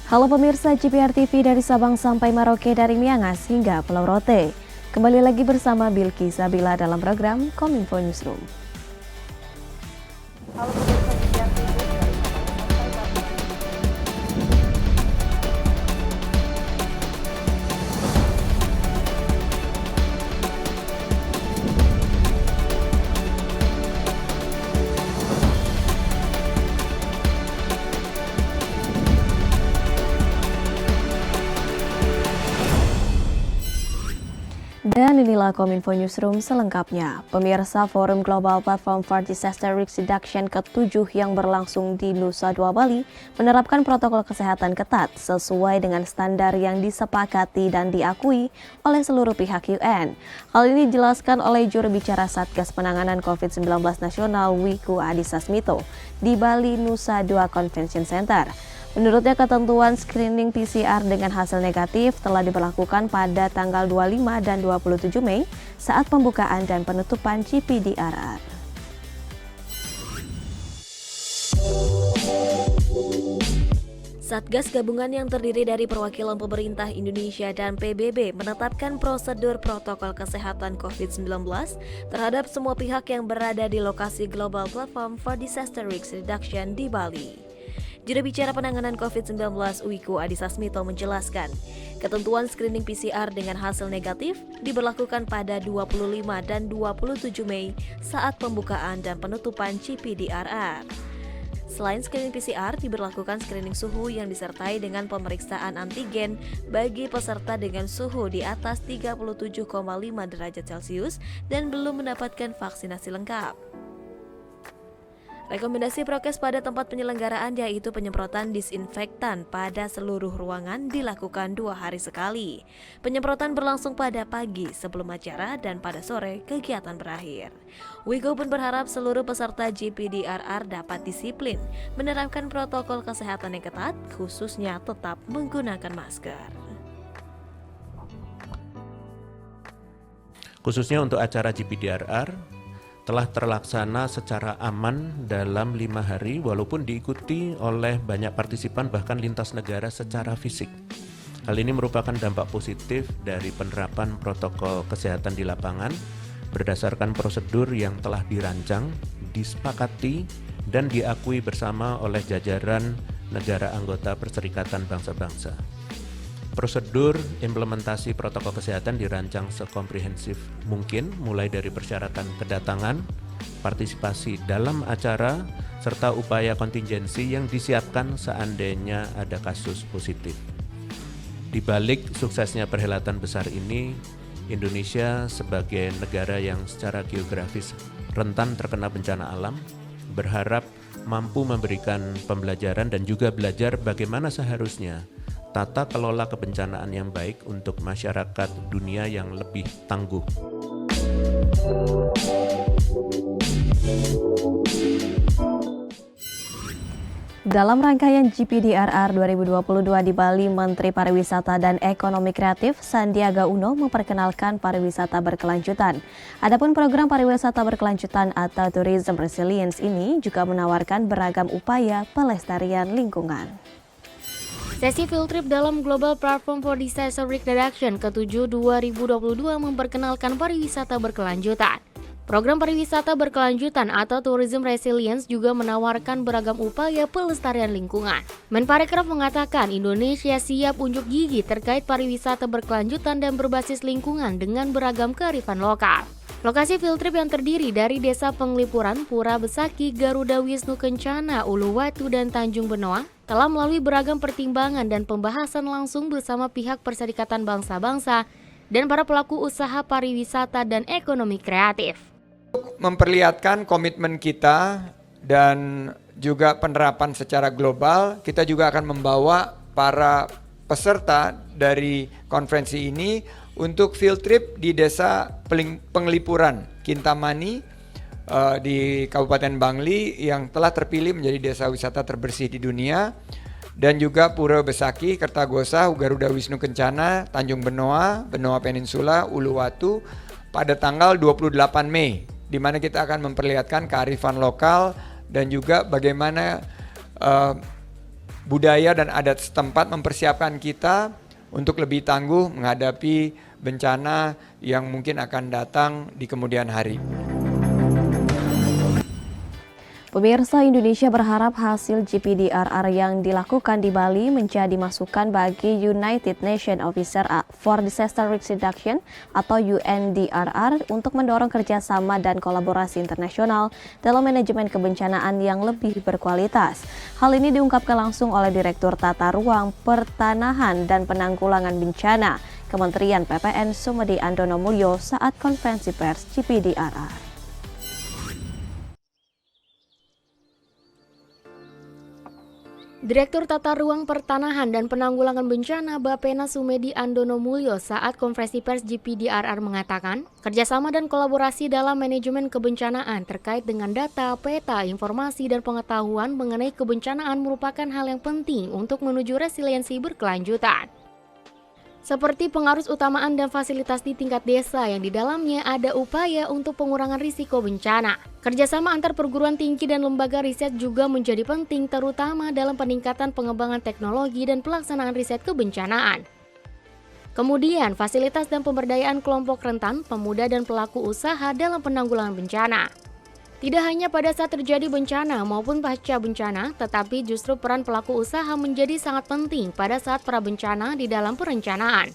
Halo pemirsa GPR TV dari Sabang sampai Merauke, dari Miangas hingga Pulau Rote. Kembali lagi bersama Bilki Zabila dalam program Kominfo Newsroom. Halo pemirsa GPR TV dari Sabang sampai Merauke. Dan inilah Kominfo Newsroom selengkapnya. Pemirsa, Forum Global Platform for Disaster Risk Reduction ke-7 yang berlangsung di Nusa Dua Bali menerapkan protokol kesehatan ketat sesuai dengan standar yang disepakati dan diakui oleh seluruh pihak UN. Hal ini dijelaskan oleh juru bicara Satgas Penanganan COVID-19 Nasional Wiku Adhisa Smito di Bali Nusa Dua Convention Center. Menurutnya, ketentuan screening PCR dengan hasil negatif telah diberlakukan pada tanggal 25 dan 27 Mei saat pembukaan dan penutupan GPDRR. Satgas gabungan yang terdiri dari perwakilan pemerintah Indonesia dan PBB menetapkan prosedur protokol kesehatan COVID-19 terhadap semua pihak yang berada di lokasi Global Platform for Disaster Risk Reduction di Bali. Juru bicara penanganan COVID-19 Wiku Adhisa Smito menjelaskan, ketentuan screening PCR dengan hasil negatif diberlakukan pada 25 dan 27 Mei saat pembukaan dan penutupan GPDRR. Selain screening PCR, diberlakukan screening suhu yang disertai dengan pemeriksaan antigen bagi peserta dengan suhu di atas 37,5 derajat Celcius dan belum mendapatkan vaksinasi lengkap. Rekomendasi prokes pada tempat penyelenggaraan yaitu penyemprotan disinfektan pada seluruh ruangan dilakukan 2 hari sekali. Penyemprotan berlangsung pada pagi sebelum acara dan pada sore kegiatan berakhir. Wiku pun berharap seluruh peserta GPDRR dapat disiplin, menerapkan protokol kesehatan yang ketat, khususnya tetap menggunakan masker. Khususnya untuk acara GPDRR, telah terlaksana secara aman dalam 5 hari walaupun diikuti oleh banyak partisipan bahkan lintas negara secara fisik. Hal ini merupakan dampak positif dari penerapan protokol kesehatan di lapangan berdasarkan prosedur yang telah dirancang, disepakati, dan diakui bersama oleh jajaran negara anggota Perserikatan Bangsa-Bangsa. Prosedur implementasi protokol kesehatan dirancang sekomprehensif mungkin, mulai dari persyaratan kedatangan, partisipasi dalam acara, serta upaya kontingensi yang disiapkan seandainya ada kasus positif. Di balik suksesnya perhelatan besar ini, Indonesia sebagai negara yang secara geografis rentan terkena bencana alam, berharap mampu memberikan pembelajaran dan juga belajar bagaimana seharusnya tata kelola kebencanaan yang baik untuk masyarakat dunia yang lebih tangguh. Dalam rangkaian GPDRR 2022 di Bali, Menteri Pariwisata dan Ekonomi Kreatif Sandiaga Uno memperkenalkan pariwisata berkelanjutan. Adapun program pariwisata berkelanjutan atau Tourism Resilience ini juga menawarkan beragam upaya pelestarian lingkungan. Sesi field trip dalam Global Platform for Disaster Risk Reduction ke-7 2022 memperkenalkan pariwisata berkelanjutan. Program pariwisata berkelanjutan atau Tourism Resilience juga menawarkan beragam upaya pelestarian lingkungan. Menparekraf mengatakan Indonesia siap unjuk gigi terkait pariwisata berkelanjutan dan berbasis lingkungan dengan beragam kearifan lokal. Lokasi field trip yang terdiri dari Desa Penglipuran, Pura Besaki, Garuda Wisnu Kencana, Uluwatu, dan Tanjung Benoa telah melalui beragam pertimbangan dan pembahasan langsung bersama pihak Perserikatan Bangsa-Bangsa dan para pelaku usaha pariwisata dan ekonomi kreatif. Memperlihatkan komitmen kita dan juga penerapan secara global, kita juga akan membawa para peserta dari konferensi ini untuk field trip di Desa Penglipuran, Kintamani, di Kabupaten Bangli yang telah terpilih menjadi desa wisata terbersih di dunia, dan juga Pura Besaki, Kertagosa, Garuda Wisnu Kencana, Tanjung Benoa, Benoa Peninsula, Uluwatu pada tanggal 28 Mei, di mana kita akan memperlihatkan kearifan lokal dan juga bagaimana budaya dan adat setempat mempersiapkan kita untuk lebih tangguh menghadapi bencana yang mungkin akan datang di kemudian hari. Pemirsa, Indonesia berharap hasil GPDRR yang dilakukan di Bali menjadi masukan bagi United Nations Officer for Disaster Risk Reduction atau UNDRR untuk mendorong kerjasama dan kolaborasi internasional dalam manajemen kebencanaan yang lebih berkualitas. Hal ini diungkapkan langsung oleh Direktur Tata Ruang Pertanahan dan Penanggulangan Bencana Kementerian PPN Sumedi Andono Mulyo saat konferensi pers GPDRR. Direktur Tata Ruang Pertanahan dan Penanggulangan Bencana Bapena Sumedi Andono Mulyo saat konferensi pers GPDRR mengatakan, kerjasama dan kolaborasi dalam manajemen kebencanaan terkait dengan data, peta, informasi, dan pengetahuan mengenai kebencanaan merupakan hal yang penting untuk menuju resiliensi berkelanjutan. Seperti pengarus utamaan dan fasilitas di tingkat desa yang di dalamnya ada upaya untuk pengurangan risiko bencana. Kerjasama antar perguruan tinggi dan lembaga riset juga menjadi penting terutama dalam peningkatan pengembangan teknologi dan pelaksanaan riset kebencanaan. Kemudian, fasilitas dan pemberdayaan kelompok rentan, pemuda dan pelaku usaha dalam penanggulangan bencana. Tidak hanya pada saat terjadi bencana maupun pasca bencana, tetapi justru peran pelaku usaha menjadi sangat penting pada saat prabencana di dalam perencanaan.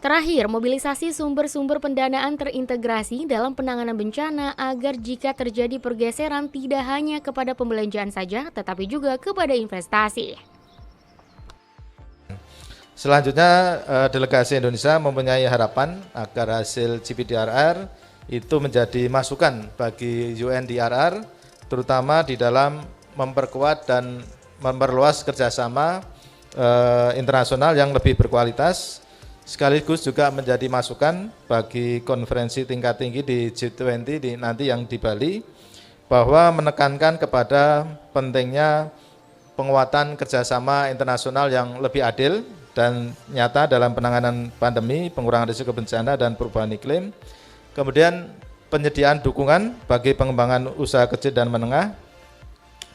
Terakhir, mobilisasi sumber-sumber pendanaan terintegrasi dalam penanganan bencana agar jika terjadi pergeseran tidak hanya kepada pembelanjaan saja, tetapi juga kepada investasi. Selanjutnya, delegasi Indonesia mempunyai harapan agar hasil GPDRR itu menjadi masukan bagi UNDRR, terutama di dalam memperkuat dan memperluas kerjasama internasional yang lebih berkualitas, sekaligus juga menjadi masukan bagi konferensi tingkat tinggi di G20 nanti yang di Bali, bahwa menekankan kepada pentingnya penguatan kerjasama internasional yang lebih adil dan nyata dalam penanganan pandemi, pengurangan risiko bencana dan perubahan iklim. Kemudian penyediaan dukungan bagi pengembangan usaha kecil dan menengah,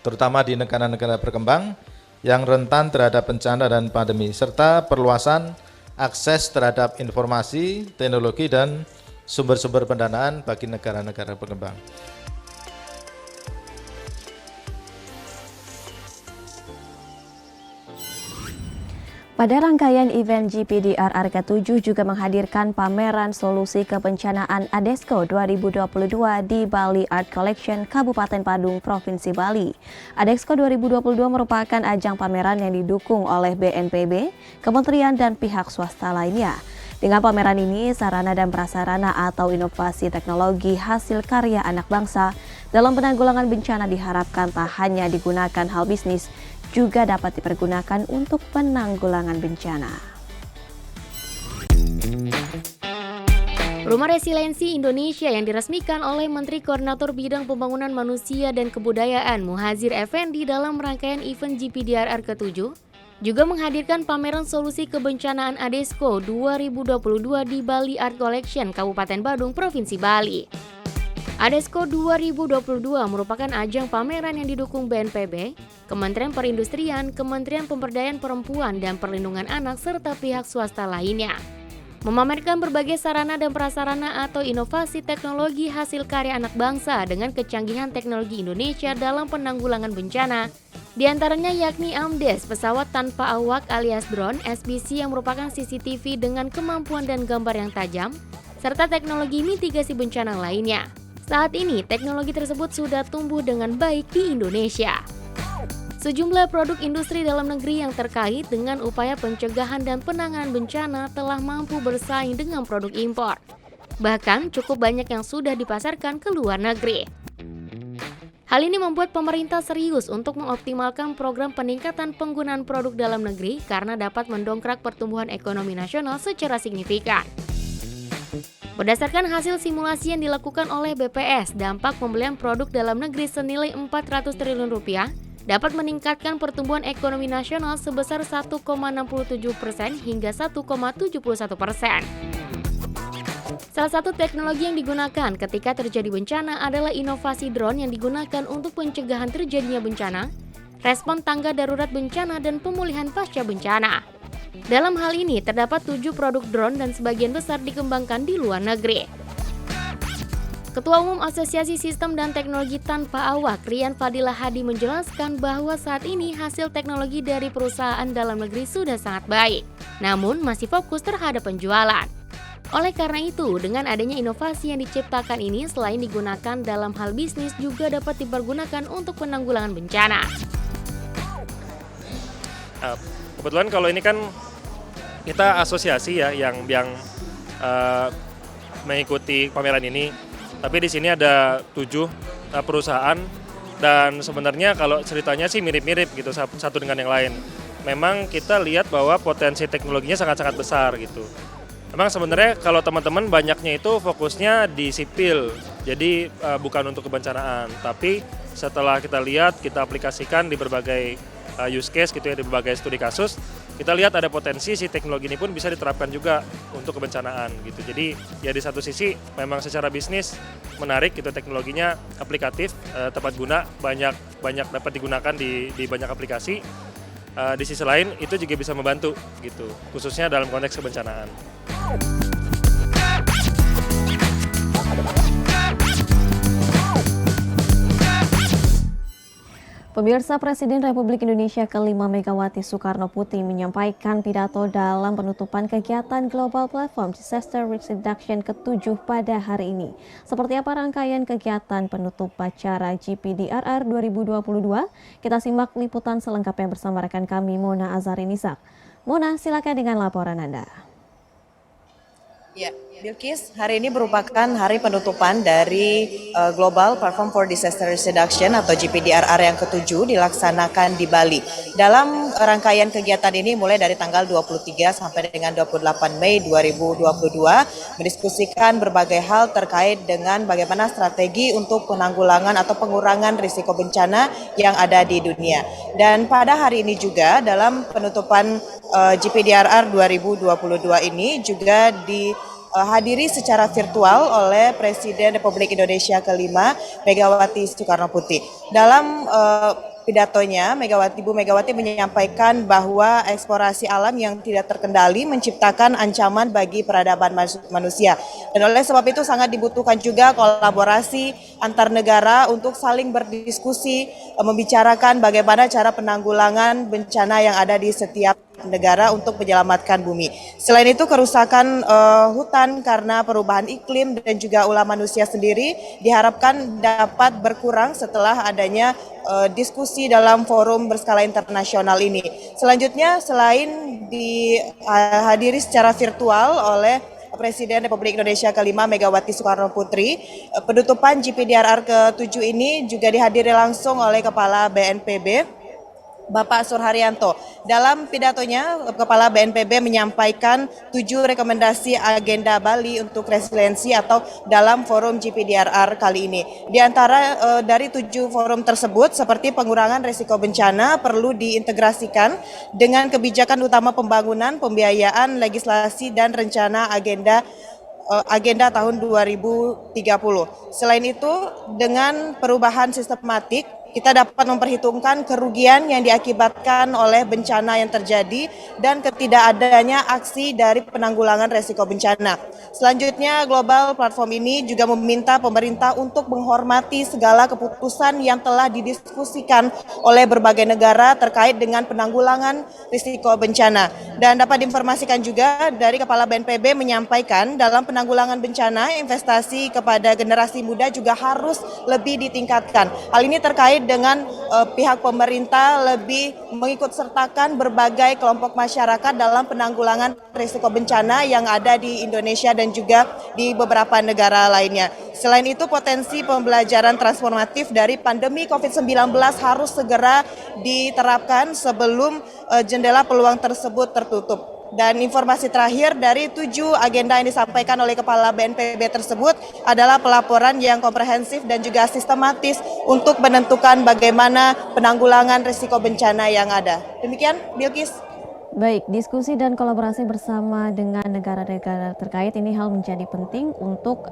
terutama di negara-negara berkembang yang rentan terhadap bencana dan pandemi, serta perluasan akses terhadap informasi, teknologi, dan sumber-sumber pendanaan bagi negara-negara berkembang. Pada rangkaian event GPDRR ke-7 juga menghadirkan pameran solusi kebencanaan ADESCO 2022 di Bali Art Collection, Kabupaten Badung, Provinsi Bali. ADESCO 2022 merupakan ajang pameran yang didukung oleh BNPB, kementerian dan pihak swasta lainnya. Dengan pameran ini, sarana dan prasarana atau inovasi teknologi hasil karya anak bangsa dalam penanggulangan bencana diharapkan tak hanya digunakan hal bisnis, juga dapat dipergunakan untuk penanggulangan bencana. Rumah Resiliensi Indonesia yang diresmikan oleh Menteri Koordinator Bidang Pembangunan Manusia dan Kebudayaan Muhadzir Effendi dalam rangkaian event GPDRR ke-7 juga menghadirkan pameran solusi kebencanaan ADESCO 2022 di Bali Art Collection, Kabupaten Badung, Provinsi Bali. ADESCO 2022 merupakan ajang pameran yang didukung BNPB, Kementerian Perindustrian, Kementerian Pemberdayaan Perempuan dan Perlindungan Anak, serta pihak swasta lainnya. Memamerkan berbagai sarana dan prasarana atau inovasi teknologi hasil karya anak bangsa dengan kecanggihan teknologi Indonesia dalam penanggulangan bencana, di antaranya yakni AMDES, pesawat tanpa awak alias drone, SBC yang merupakan CCTV dengan kemampuan dan gambar yang tajam, serta teknologi mitigasi bencana lainnya. Saat ini, teknologi tersebut sudah tumbuh dengan baik di Indonesia. Sejumlah produk industri dalam negeri yang terkait dengan upaya pencegahan dan penanganan bencana telah mampu bersaing dengan produk impor. Bahkan cukup banyak yang sudah dipasarkan ke luar negeri. Hal ini membuat pemerintah serius untuk mengoptimalkan program peningkatan penggunaan produk dalam negeri karena dapat mendongkrak pertumbuhan ekonomi nasional secara signifikan. Berdasarkan hasil simulasi yang dilakukan oleh BPS, dampak pembelian produk dalam negeri senilai 400 triliun rupiah dapat meningkatkan pertumbuhan ekonomi nasional sebesar 1,67% hingga 1,71%. Salah satu teknologi yang digunakan ketika terjadi bencana adalah inovasi drone yang digunakan untuk pencegahan terjadinya bencana, respon tangga darurat bencana, dan pemulihan pasca bencana. Dalam hal ini, terdapat 7 produk drone dan sebagian besar dikembangkan di luar negeri. Ketua Umum Asosiasi Sistem dan Teknologi Tanpa Awak, Rian Fadilah Hadi, menjelaskan bahwa saat ini hasil teknologi dari perusahaan dalam negeri sudah sangat baik, namun masih fokus terhadap penjualan. Oleh karena itu, dengan adanya inovasi yang diciptakan ini, selain digunakan dalam hal bisnis, juga dapat dipergunakan untuk penanggulangan bencana. Kebetulan kalau ini kan kita asosiasi ya yang mengikuti pameran ini. Tapi di sini ada 7 perusahaan dan sebenarnya kalau ceritanya sih mirip-mirip gitu satu dengan yang lain. Memang kita lihat bahwa potensi teknologinya sangat-sangat besar gitu. Memang sebenarnya kalau teman-teman banyaknya itu fokusnya di sipil, jadi bukan untuk kebencanaan. Tapi setelah kita lihat, kita aplikasikan di berbagai use case gitu ya, di berbagai studi kasus, kita lihat ada potensi si teknologi ini pun bisa diterapkan juga untuk kebencanaan gitu. Jadi ya di satu sisi memang secara bisnis menarik gitu, teknologinya aplikatif, tepat guna, banyak dapat digunakan di banyak aplikasi. Di sisi lain itu juga bisa membantu gitu, khususnya dalam konteks kebencanaan. Pemirsa, Presiden Republik Indonesia ke-5 Megawati Soekarno Putri menyampaikan pidato dalam penutupan kegiatan Global Platform Disaster Risk Reduction ke-7 pada hari ini. Seperti apa rangkaian kegiatan penutup acara GPDRR 2022? Kita simak liputan selengkapnya bersama rekan kami Mona Azharin-Ishak. Mona, silakan dengan laporan Anda. Ya, Bilkis, hari ini merupakan hari penutupan dari Global Platform for Disaster Risk Reduction atau GPDRR yang ke-7 dilaksanakan di Bali. Dalam rangkaian kegiatan ini mulai dari tanggal 23 sampai dengan 28 Mei 2022 mendiskusikan berbagai hal terkait dengan bagaimana strategi untuk penanggulangan atau pengurangan risiko bencana yang ada di dunia. Dan pada hari ini juga dalam penutupan GPDRR 2022 ini juga dihadiri secara virtual oleh Presiden Republik Indonesia ke-5 Megawati Soekarno Putri. Dalam pidatonya, Ibu Megawati menyampaikan bahwa eksplorasi alam yang tidak terkendali menciptakan ancaman bagi peradaban manusia. Dan oleh sebab itu sangat dibutuhkan juga kolaborasi antar negara untuk saling berdiskusi, membicarakan bagaimana cara penanggulangan bencana yang ada di setiap negara untuk menyelamatkan bumi. Selain itu, kerusakan hutan karena perubahan iklim dan juga ulah manusia sendiri diharapkan dapat berkurang setelah adanya diskusi dalam forum berskala internasional ini. Selanjutnya, selain dihadiri secara virtual oleh Presiden Republik Indonesia ke-5 Megawati Soekarno Putri, penutupan GPDRR ke-7 ini juga dihadiri langsung oleh Kepala BNPB, Bapak Surharyanto. Dalam pidatonya, Kepala BNPB menyampaikan 7 rekomendasi agenda Bali untuk resiliensi atau dalam forum GPDRR kali ini. Di antara dari 7 forum tersebut, seperti pengurangan risiko bencana perlu diintegrasikan dengan kebijakan utama pembangunan, pembiayaan, legislasi, dan rencana agenda tahun 2030. Selain itu, dengan perubahan sistematik, kita dapat memperhitungkan kerugian yang diakibatkan oleh bencana yang terjadi dan ketidakadanya aksi dari penanggulangan risiko bencana. Selanjutnya, Global Platform ini juga meminta pemerintah untuk menghormati segala keputusan yang telah didiskusikan oleh berbagai negara terkait dengan penanggulangan risiko bencana. Dan dapat diinformasikan juga dari Kepala BNPB menyampaikan dalam penanggulangan bencana, investasi kepada generasi muda juga harus lebih ditingkatkan. Hal ini terkait dengan pihak pemerintah lebih mengikut sertakan berbagai kelompok masyarakat dalam penanggulangan risiko bencana yang ada di Indonesia dan juga di beberapa negara lainnya. Selain itu, potensi pembelajaran transformatif dari pandemi COVID-19 harus segera diterapkan sebelum jendela peluang tersebut tertutup. Dan informasi terakhir dari 7 agenda yang disampaikan oleh Kepala BNPB tersebut adalah pelaporan yang komprehensif dan juga sistematis untuk menentukan bagaimana penanggulangan risiko bencana yang ada. Demikian, Bilkis. Baik, diskusi dan kolaborasi bersama dengan negara-negara terkait ini hal menjadi penting untuk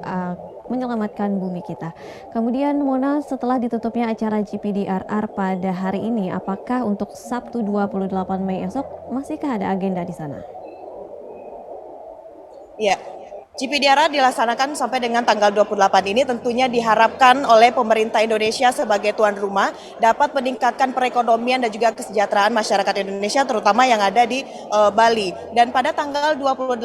menyelamatkan bumi kita. Kemudian Mona, setelah ditutupnya acara GPDRR pada hari ini, apakah untuk Sabtu 28 Mei esok masihkah ada agenda di sana? Ya, GPDRR dilaksanakan sampai dengan tanggal 28 ini tentunya diharapkan oleh pemerintah Indonesia sebagai tuan rumah dapat meningkatkan perekonomian dan juga kesejahteraan masyarakat Indonesia terutama yang ada di Bali. Dan pada tanggal 28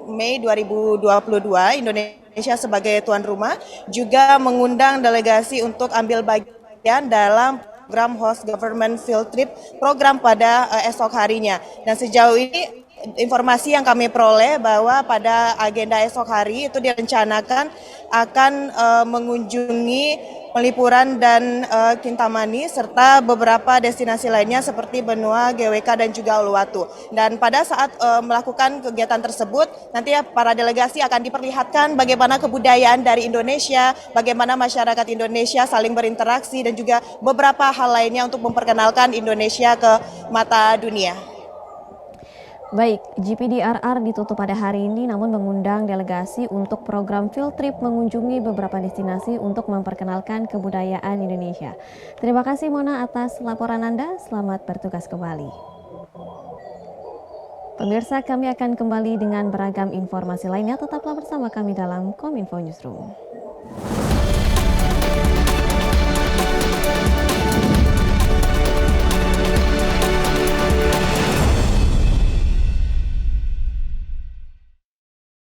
Mei 2022 Indonesia sebagai tuan rumah juga mengundang delegasi untuk ambil bagian dalam program Host Government Field Trip program pada esok harinya. Dan sejauh ini informasi yang kami peroleh bahwa pada agenda esok hari itu direncanakan akan mengunjungi Melipuran dan Kintamani serta beberapa destinasi lainnya seperti Benua, GWK dan juga Uluwatu. Dan pada saat melakukan kegiatan tersebut nanti para delegasi akan diperlihatkan bagaimana kebudayaan dari Indonesia, bagaimana masyarakat Indonesia saling berinteraksi dan juga beberapa hal lainnya untuk memperkenalkan Indonesia ke mata dunia. Baik, GPDRR ditutup pada hari ini namun mengundang delegasi untuk program field trip mengunjungi beberapa destinasi untuk memperkenalkan kebudayaan Indonesia. Terima kasih Mona atas laporan Anda, selamat bertugas kembali. Pemirsa, kami akan kembali dengan beragam informasi lainnya, tetaplah bersama kami dalam Kominfo Newsroom.